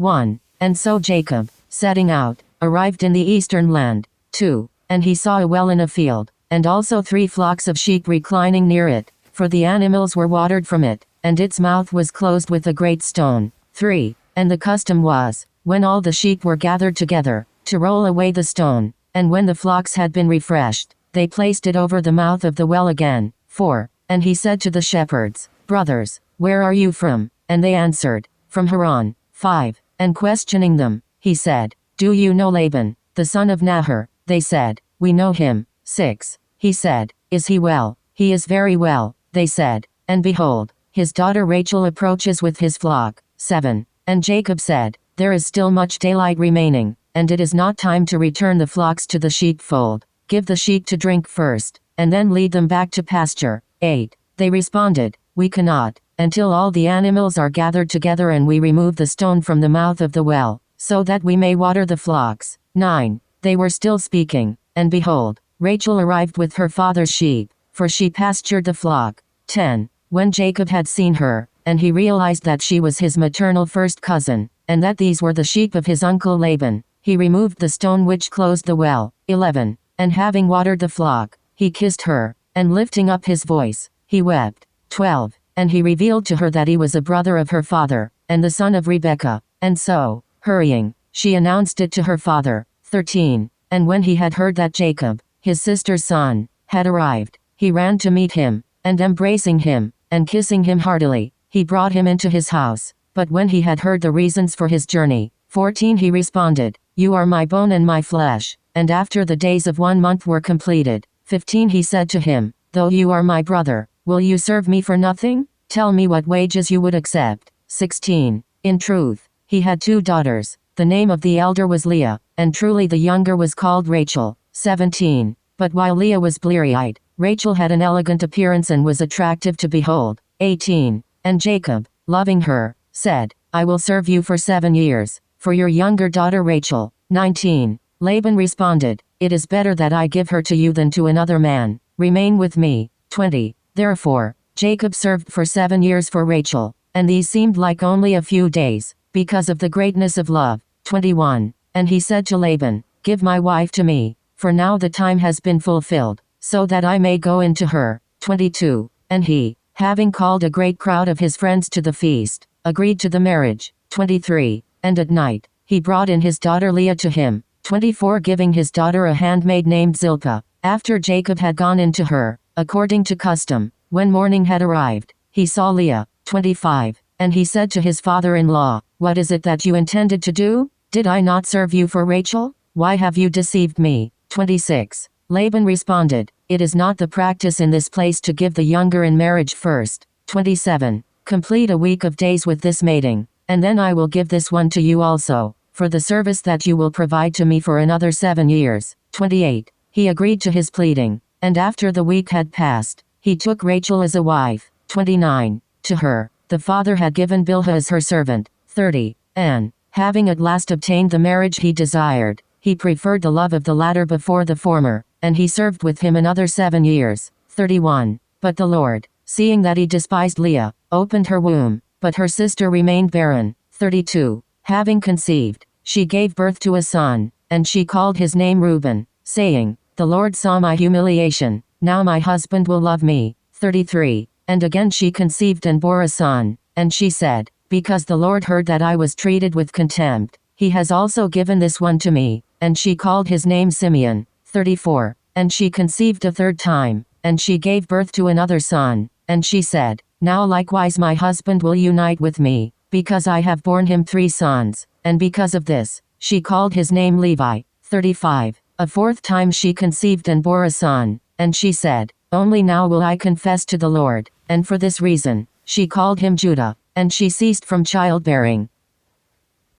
1. And so Jacob, setting out, arrived in the eastern land. 2. And he saw a well in a field, and also 3 flocks of sheep reclining near it, for the animals were watered from it, and its mouth was closed with a great stone. 3. And the custom was, when all the sheep were gathered together, to roll away the stone, and when the flocks had been refreshed, they placed it over the mouth of the well again. 4. And he said to the shepherds, Brothers, where are you from? And they answered, From Haran. 5. And questioning them, he said, Do you know Laban, the son of Nahor? They said, We know him. 6. He said, Is he well? He is very well, they said. And behold, his daughter Rachel approaches with his flock. 7. And Jacob said, There is still much daylight remaining, and it is not time to return the flocks to the sheepfold. Give the sheep to drink first, and then lead them back to pasture. 8. They responded, We cannot, until all the animals are gathered together and we remove the stone from the mouth of the well, so that we may water the flocks. 9. They were still speaking, and behold, Rachel arrived with her father's sheep, for she pastured the flock. 10. When Jacob had seen her, and he realized that she was his maternal first cousin, and that these were the sheep of his uncle Laban, he removed the stone which closed the well. 11. And having watered the flock, he kissed her, and lifting up his voice, he wept. 12. And he revealed to her that he was a brother of her father, and the son of Rebekah, and so, hurrying, she announced it to her father. 13. And when he had heard that Jacob, his sister's son, had arrived, he ran to meet him, and embracing him, and kissing him heartily, he brought him into his house. But when he had heard the reasons for his journey, 14. He responded, You are my bone and my flesh. And after the days of 1 month were completed, 15. He said to him, Though you are my brother, will you serve me for nothing? Tell me what wages you would accept. 16. In truth, he had 2 daughters. The name of the elder was Leah, and truly the younger was called Rachel. 17. But while Leah was bleary-eyed, Rachel had an elegant appearance and was attractive to behold. 18. And Jacob, loving her, said, I will serve you for 7 years, for your younger daughter Rachel. 19. Laban responded, It is better that I give her to you than to another man. Remain with me. 20. Therefore, Jacob served for 7 years for Rachel, and these seemed like only a few days, because of the greatness of love. 21. And he said to Laban, Give my wife to me, for now the time has been fulfilled, so that I may go into her. 22. And he, having called a great crowd of his friends to the feast, agreed to the marriage. 23. And at night, he brought in his daughter Leah to him. 24. Giving his daughter a handmaid named Zilpah, after Jacob had gone into her, according to custom. When morning had arrived, he saw Leah. 25. And he said to his father-in-law, What is it that you intended to do? Did I not serve you for Rachel? Why have you deceived me? 26. Laban responded, It is not the practice in this place to give the younger in marriage first. 27. Complete a week of days with this mating, and then I will give this one to you also, for the service that you will provide to me for another 7 years. 28. He agreed to his pleading, and after the week had passed, he took Rachel as a wife. 29. To her, the father had given Bilhah as her servant. 30. And, having at last obtained the marriage he desired, he preferred the love of the latter before the former, and he served with him another 7 years. 31. But the Lord, seeing that he despised Leah, opened her womb, but her sister remained barren. 32. Having conceived, she gave birth to a son, and she called his name Reuben, saying, The Lord saw my humiliation, now my husband will love me. 33. And again she conceived and bore a son, and she said, Because the Lord heard that I was treated with contempt, he has also given this one to me, and she called his name Simeon. 34. And she conceived a 3rd time, and she gave birth to another son, and she said, Now likewise my husband will unite with me, because I have borne him 3 sons, and because of this, she called his name Levi. 35. A 4th time she conceived and bore a son, and she said, Only now will I confess to the Lord, and for this reason, she called him Judah, and she ceased from childbearing.